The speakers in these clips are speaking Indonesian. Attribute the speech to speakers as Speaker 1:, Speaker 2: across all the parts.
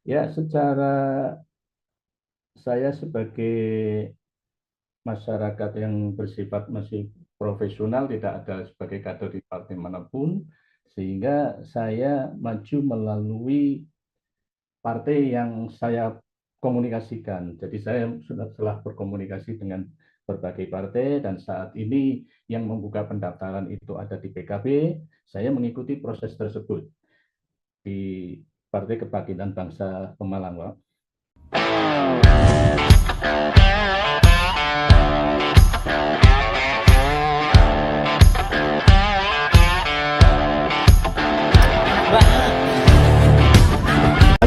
Speaker 1: Ya, secara saya sebagai masyarakat yang bersifat masih profesional, tidak ada sebagai kader di partai manapun, sehingga saya maju melalui partai yang saya komunikasikan. Jadi saya sudah telah berkomunikasi dengan berbagai partai dan saat ini yang membuka pendaftaran itu ada di PKB. Saya mengikuti proses tersebut di Partai Kebangkitan Bangsa Pemalang, Pak.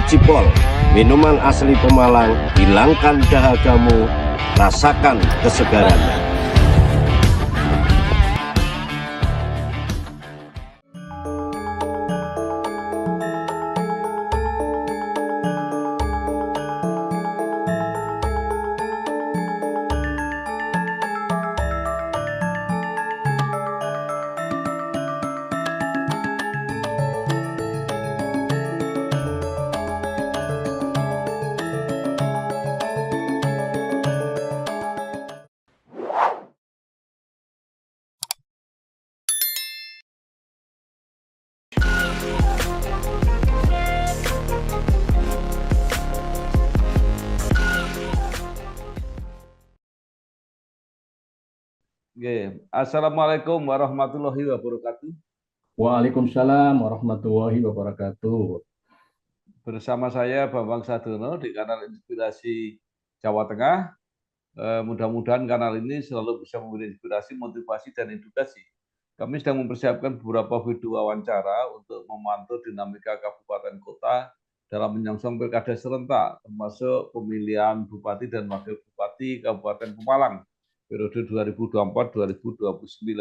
Speaker 2: Cipol, minuman asli Pemalang, hilangkan dahagamu, rasakan kesegarannya.
Speaker 3: Assalamualaikum warahmatullahi wabarakatuh.
Speaker 1: Waalaikumsalam warahmatullahi wabarakatuh.
Speaker 3: Bersama saya Bambang Sadono di kanal Inspirasi Jawa Tengah. Mudah-mudahan kanal ini selalu bisa memberi inspirasi, motivasi, dan edukasi. Kami sedang mempersiapkan beberapa video wawancara untuk memantau dinamika kabupaten kota dalam menyongsong pilkada serentak, termasuk pemilihan bupati dan wakil bupati Kabupaten Pemalang periode 2024-2029.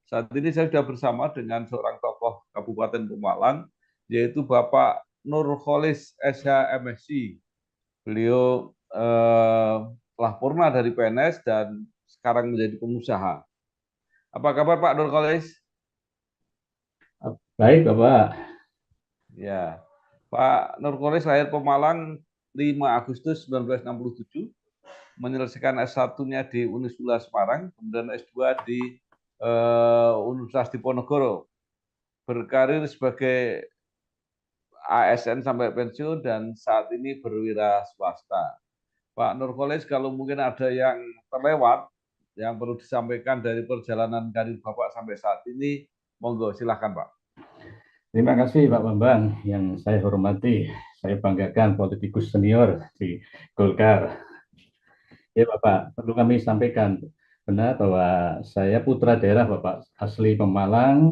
Speaker 3: Saat ini saya sudah bersama dengan seorang tokoh Kabupaten Pemalang, yaitu Bapak Nurholis SH MSc. Beliau telah purna dari PNS dan sekarang menjadi pengusaha. Apa kabar Pak Nurholis?
Speaker 1: Baik, Bapak.
Speaker 3: Ya, Pak Nurholis lahir Pemalang 5 Agustus 1967, menyelesaikan S1-nya di Unisula Semarang, kemudian S2 di Universitas Diponegoro. Berkarir sebagai ASN sampai pensiun dan saat ini berwira swasta. Pak Nurholis, kalau mungkin ada yang terlewat, yang perlu disampaikan dari perjalanan karir Bapak sampai saat ini, monggo silahkan Pak.
Speaker 1: Terima kasih Pak Bambang yang saya hormati. Saya banggakan politikus senior di Golkar. Ya Bapak, perlu kami sampaikan benar bahwa saya putra daerah Bapak, asli Pemalang,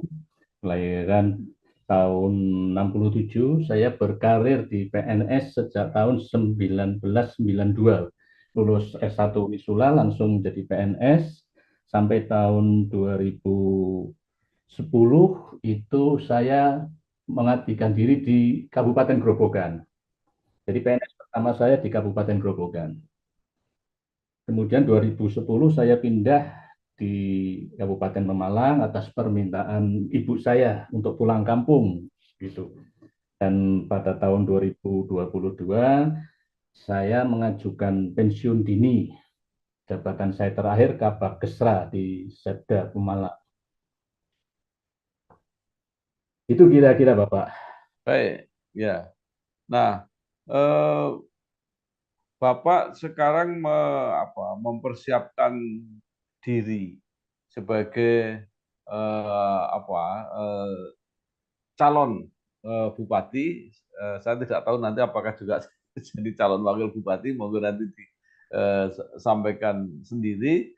Speaker 1: kelahiran tahun 67. Saya berkarir di PNS sejak tahun 1992. Lulus S1 Unisula langsung jadi PNS sampai tahun 2010 itu saya mengabdikan diri di Kabupaten Grobogan. Jadi PNS pertama saya di Kabupaten Grobogan. Kemudian 2010 saya pindah di Kabupaten Pemalang atas permintaan ibu saya untuk pulang kampung gitu. Dan pada tahun 2022 saya mengajukan pensiun dini. Jabatan saya terakhir Kabak-Kesra di Setda Pemalang. Itu kira-kira Bapak.
Speaker 3: Baik, ya. Nah, Bapak sekarang mempersiapkan diri sebagai calon bupati. Saya tidak tahu nanti apakah juga jadi calon wakil bupati, monggo nanti disampaikan sendiri.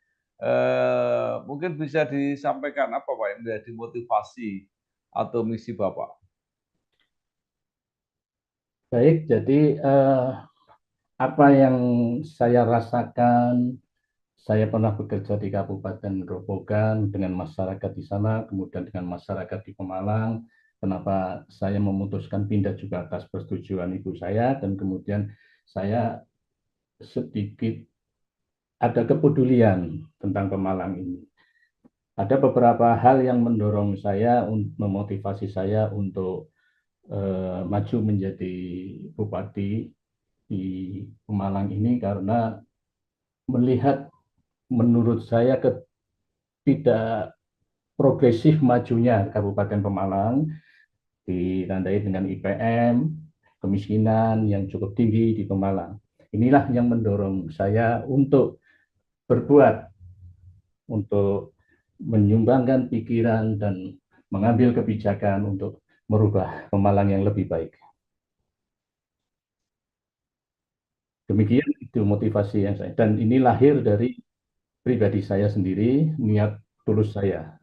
Speaker 3: Mungkin bisa disampaikan apa Pak yang menjadi motivasi atau misi Bapak?
Speaker 1: Baik, jadi apa yang saya rasakan, saya pernah bekerja di Kabupaten Grobogan dengan masyarakat di sana, kemudian dengan masyarakat di Pemalang. Kenapa saya memutuskan pindah juga atas persetujuan ibu saya, dan kemudian saya sedikit ada kepedulian tentang Pemalang ini. Ada beberapa hal yang mendorong saya, memotivasi saya untuk maju menjadi bupati di Pemalang ini karena melihat menurut saya tidak progresif majunya Kabupaten Pemalang ditandai dengan IPM, kemiskinan yang cukup tinggi di Pemalang. Inilah yang mendorong saya untuk berbuat, untuk menyumbangkan pikiran dan mengambil kebijakan untuk merubah Pemalang yang lebih baik. Demikian itu motivasi yang saya, dan ini lahir dari pribadi saya sendiri, niat tulus saya.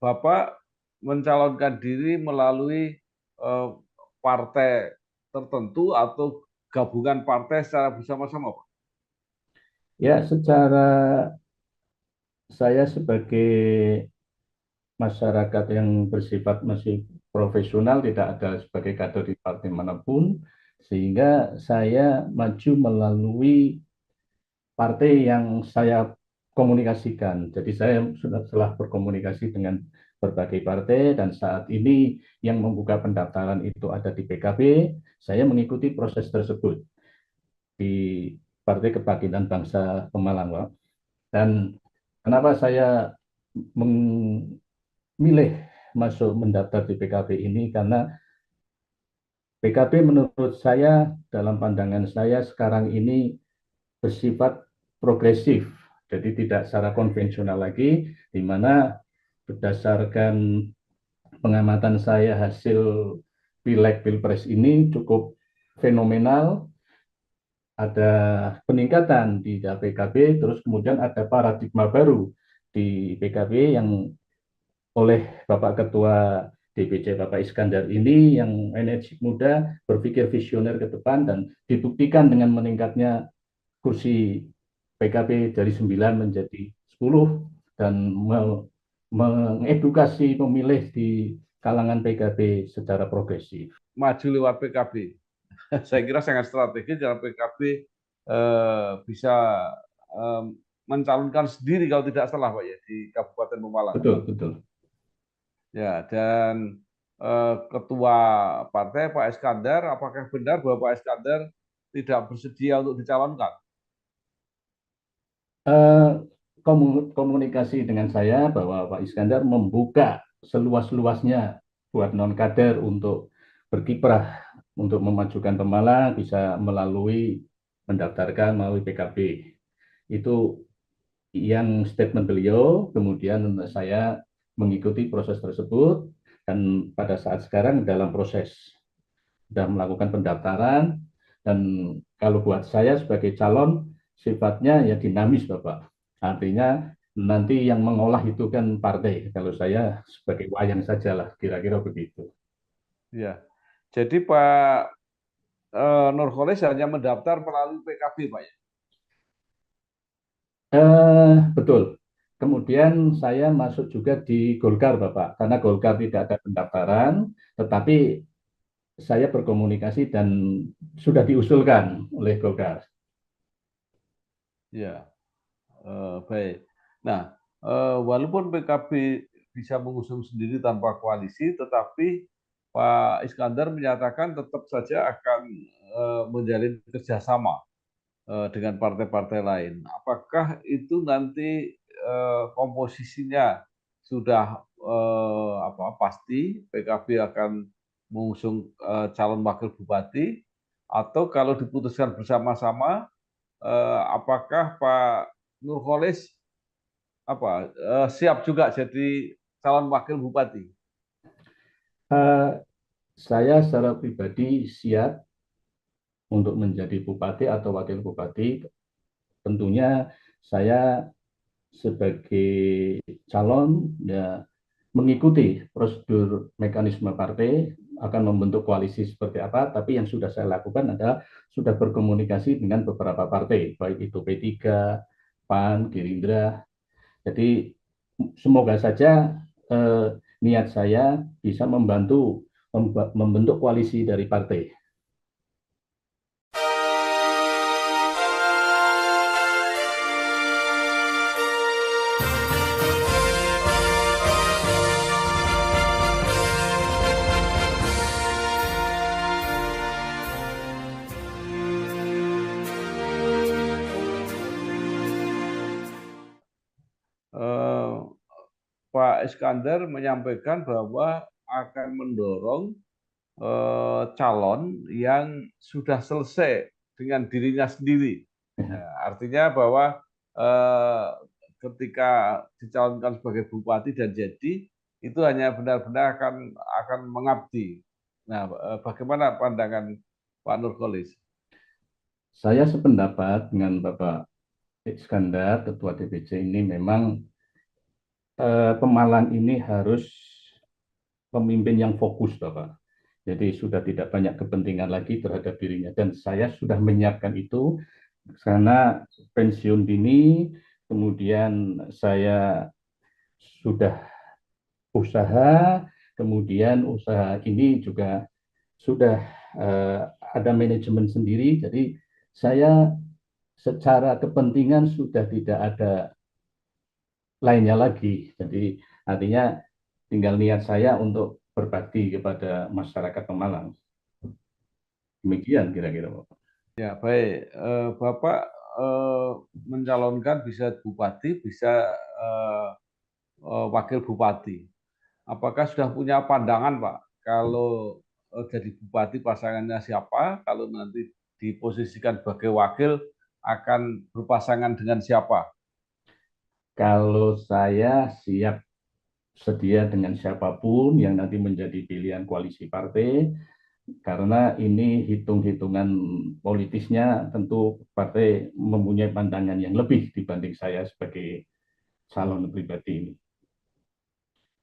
Speaker 3: Bapak mencalonkan diri melalui eh, partai tertentu atau gabungan partai secara bersama-sama, Pak?
Speaker 1: Ya, secara saya sebagai masyarakat yang bersifat masih profesional, tidak ada sebagai kader di partai manapun, sehingga saya maju melalui partai yang saya komunikasikan. Jadi saya sudah telah berkomunikasi dengan berbagai partai dan saat ini yang membuka pendaftaran itu ada di PKB. Saya mengikuti proses tersebut di Partai Kebangkitan Bangsa Pemalang, Pak. Dan kenapa saya memilih masuk mendaftar di PKB ini karena PKB menurut saya dalam pandangan saya sekarang ini bersifat progresif, jadi tidak secara konvensional lagi, di mana berdasarkan pengamatan saya hasil pileg pilpres ini cukup fenomenal, ada peningkatan di PKB, terus kemudian ada paradigma baru di PKB yang oleh Bapak Ketua DPC Bapak Iskandar ini yang energi muda, berpikir visioner ke depan dan dibuktikan dengan meningkatnya kursi PKB dari 9 menjadi 10 dan mengedukasi pemilih di kalangan PKB secara progresif.
Speaker 3: Maju lewat PKB. Saya kira sangat strategis dalam PKB bisa mencalonkan sendiri kalau tidak salah, Pak, ya, di Kabupaten Pemalang.
Speaker 1: Betul, betul.
Speaker 3: Ya, dan Ketua Partai Pak Iskandar, apakah benar bahwa Pak Iskandar tidak bersedia untuk dicalonkan?
Speaker 1: Komunikasi dengan saya bahwa Pak Iskandar membuka seluas-luasnya buat non-kader untuk berkiprah, untuk memajukan Pemalang bisa melalui mendaftarkan melalui PKB. Itu yang statement beliau, kemudian saya mengikuti proses tersebut dan pada saat sekarang dalam proses sudah melakukan pendaftaran dan kalau buat saya sebagai calon sifatnya ya dinamis, Bapak. Artinya nanti yang mengolah itu kan partai. Kalau saya sebagai wayang sajalah, kira-kira begitu.
Speaker 3: Ya, jadi Pak Nurholis hanya mendaftar melalui PKB, Pak, ya?
Speaker 1: Betul. Kemudian saya masuk juga di Golkar, Bapak. Karena Golkar tidak ada pendaftaran, tetapi saya berkomunikasi dan sudah diusulkan oleh Golkar.
Speaker 3: Ya, baik. Nah, walaupun PKB bisa mengusung sendiri tanpa koalisi, tetapi Pak Iskandar menyatakan tetap saja akan menjalin kerjasama dengan partai-partai lain. Apakah itu nanti komposisinya sudah pasti PKB akan mengusung calon wakil bupati, atau kalau diputuskan bersama-sama, apakah Pak Nurholis siap juga jadi calon wakil bupati?
Speaker 1: Saya secara pribadi siap untuk menjadi bupati atau wakil bupati. Tentunya saya sebagai calon ya mengikuti prosedur mekanisme partai akan membentuk koalisi seperti apa, tapi yang sudah saya lakukan adalah sudah berkomunikasi dengan beberapa partai, baik itu P3, PAN, Gerindra. Jadi semoga saja niat saya bisa membantu membentuk koalisi dari partai.
Speaker 3: Eh, Pak Iskandar menyampaikan bahwa akan mendorong calon yang sudah selesai dengan dirinya sendiri. Nah, artinya bahwa eh, ketika dicalonkan sebagai bupati dan jadi itu hanya benar-benar akan mengabdi. Nah, bagaimana pandangan Pak Nurkolis?
Speaker 1: Saya sependapat dengan Bapak Iskandar, Ketua DPC ini memang Pemalang ini harus pemimpin yang fokus, Bapak. Jadi sudah tidak banyak kepentingan lagi terhadap dirinya. Dan saya sudah menyiapkan itu karena pensiun dini, kemudian saya sudah usaha, kemudian usaha ini juga sudah ada manajemen sendiri. Jadi saya secara kepentingan sudah tidak ada lainnya lagi. Jadi artinya tinggal niat saya untuk berbakti kepada masyarakat Pemalang. Demikian kira-kira, Bapak.
Speaker 3: Ya, baik. Bapak eh, mencalonkan bisa bupati, bisa eh, wakil bupati. Apakah sudah punya pandangan, Pak? Kalau jadi bupati pasangannya siapa? Kalau nanti diposisikan sebagai wakil akan berpasangan dengan siapa?
Speaker 1: Kalau saya siap sedia dengan siapapun yang nanti menjadi pilihan koalisi partai, karena ini hitung-hitungan politisnya tentu partai mempunyai pandangan yang lebih dibanding saya sebagai calon pribadi ini.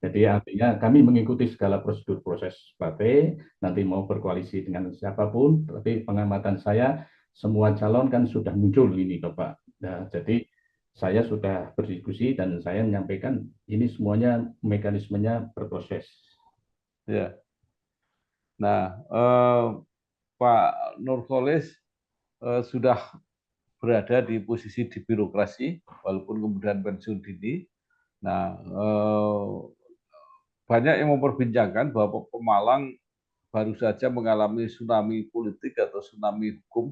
Speaker 1: Jadi artinya kami mengikuti segala prosedur proses partai, nanti mau berkoalisi dengan siapapun, tapi pengamatan saya semua calon kan sudah muncul ini Bapak. Nah, jadi saya sudah berdiskusi dan saya menyampaikan ini semuanya mekanismenya berproses.
Speaker 3: Ya. Nah, Pak Nurkolis sudah berada di posisi di birokrasi, walaupun kemudian pensiun dini. Nah, banyak yang memperbincangkan bahwa Pemalang baru saja mengalami tsunami politik atau tsunami hukum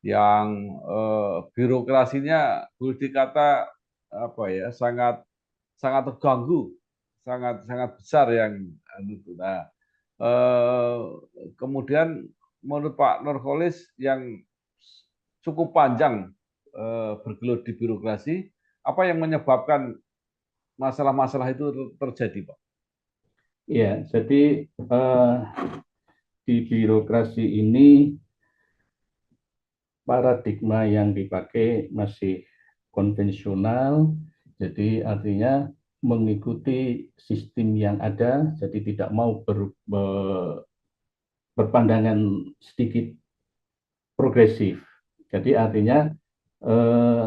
Speaker 3: yang birokrasinya boleh dikata apa ya sangat sangat terganggu, sangat sangat besar yang itu. Nah, eh, kemudian menurut Pak Nurkolis yang cukup panjang bergelut di birokrasi, apa yang menyebabkan masalah-masalah itu terjadi, Pak?
Speaker 1: Ya, jadi di birokrasi ini paradigma yang dipakai masih konvensional, jadi artinya mengikuti sistem yang ada, jadi tidak mau berpandangan sedikit progresif. Jadi artinya eh,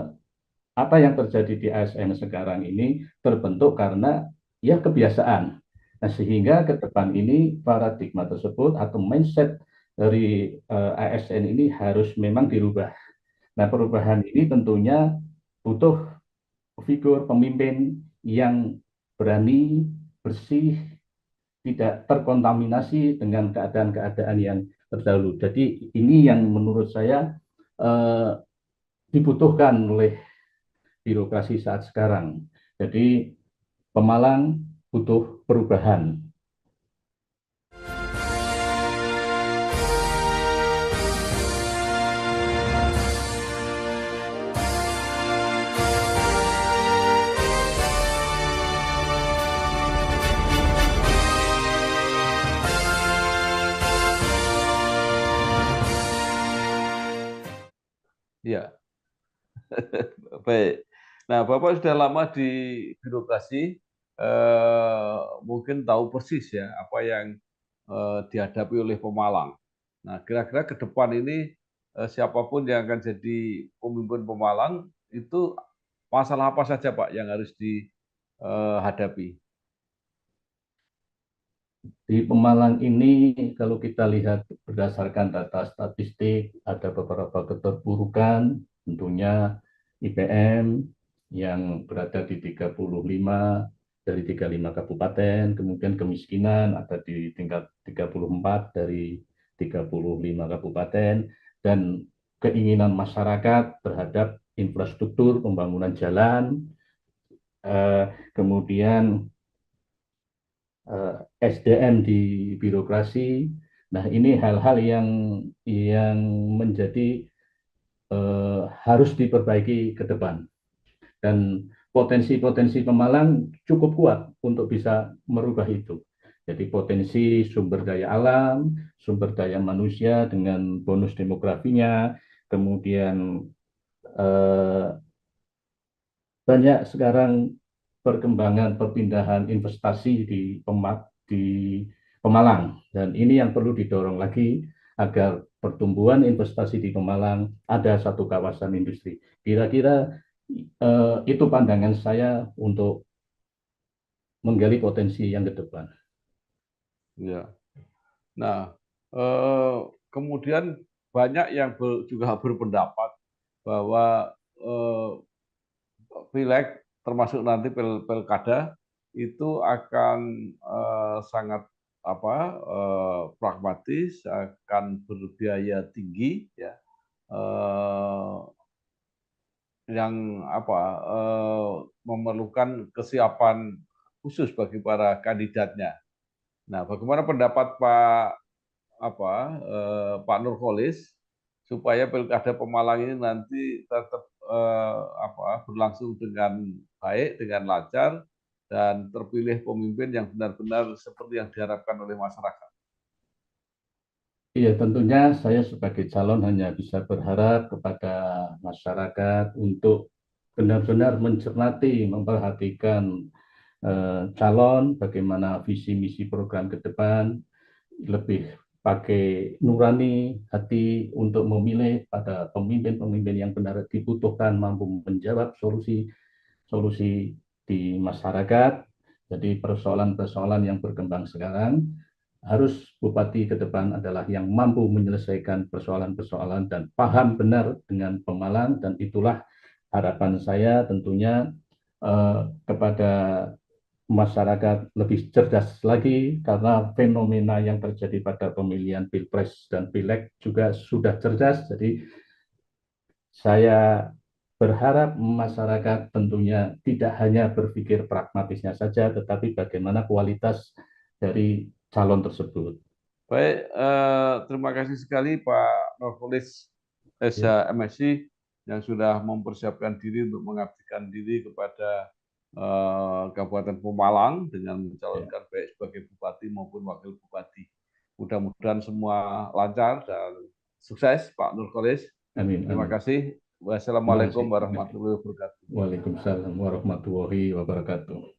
Speaker 1: apa yang terjadi di ASN sekarang ini terbentuk karena ya kebiasaan. Nah, sehingga ke depan ini paradigma tersebut atau mindset dari ASN ini harus memang dirubah. Nah, perubahan ini tentunya butuh figur pemimpin yang berani, bersih, tidak terkontaminasi dengan keadaan-keadaan yang terdahulu. Jadi ini yang menurut saya eh, dibutuhkan oleh birokrasi saat sekarang. Jadi Pemalang butuh perubahan.
Speaker 3: Ya, baik. Nah, Bapak sudah lama di birokrasi, mungkin tahu persis ya apa yang dihadapi oleh Pemalang. Nah, kira-kira ke depan ini siapapun yang akan jadi pemimpin Pemalang itu masalah apa saja Pak yang harus hadapi?
Speaker 1: Di Pemalang ini kalau kita lihat berdasarkan data statistik ada beberapa keterpurukan, tentunya IPM yang berada di 35 dari 35 kabupaten, kemudian kemiskinan ada di tingkat 34 dari 35 kabupaten, dan keinginan masyarakat terhadap infrastruktur pembangunan jalan, kemudian SDM di birokrasi. Nah, ini hal-hal yang menjadi harus diperbaiki ke depan. Dan potensi-potensi Pemalang cukup kuat untuk bisa merubah itu. Jadi potensi sumber daya alam, sumber daya manusia dengan bonus demografinya, kemudian eh, banyak sekarang perkembangan perpindahan investasi di Pemalang, dan ini yang perlu didorong lagi agar pertumbuhan investasi di Pemalang ada satu kawasan industri. Kira-kira itu pandangan saya untuk menggali potensi yang ke depan.
Speaker 3: Ya. Nah, kemudian banyak yang juga berpendapat bahwa pileg termasuk nanti pilkada itu akan sangat pragmatis, akan berbiaya tinggi, ya, yang memerlukan kesiapan khusus bagi para kandidatnya. Nah, bagaimana pendapat Pak Nurkolis supaya pilkada Pemalang ini nanti tetap berlangsung dengan baik, dengan lancar, dan terpilih pemimpin yang benar-benar seperti yang diharapkan oleh masyarakat?
Speaker 1: Iya, tentunya saya sebagai calon hanya bisa berharap kepada masyarakat untuk benar-benar mencermati, memperhatikan calon, bagaimana visi misi program ke depan, lebih pakai nurani hati untuk memilih pada pemimpin-pemimpin yang benar dibutuhkan, mampu menjawab solusi di masyarakat. Jadi persoalan-persoalan yang berkembang sekarang, harus bupati ke depan adalah yang mampu menyelesaikan persoalan-persoalan dan paham benar dengan Pemalang, dan itulah harapan saya tentunya kepada masyarakat lebih cerdas lagi, karena fenomena yang terjadi pada pemilihan Pilpres dan Pileg juga sudah cerdas. Jadi saya berharap masyarakat tentunya tidak hanya berpikir pragmatisnya saja, tetapi bagaimana kualitas dari calon tersebut.
Speaker 3: Baik, terima kasih sekali Pak Nurkolis
Speaker 1: Ya,
Speaker 3: MSc yang sudah mempersiapkan diri untuk mengabdikan diri kepada Kabupaten Pemalang dengan
Speaker 1: ya.
Speaker 3: mencalonkan baik sebagai bupati maupun wakil bupati. Mudah-mudahan semua lancar dan sukses Pak Nurkolis.
Speaker 1: Amin,
Speaker 3: Terima
Speaker 1: amin.
Speaker 3: kasih.
Speaker 1: Terima kasih.
Speaker 3: Wassalamualaikum warahmatullahi wabarakatuh.
Speaker 1: Waalaikumsalam warahmatullahi wabarakatuh.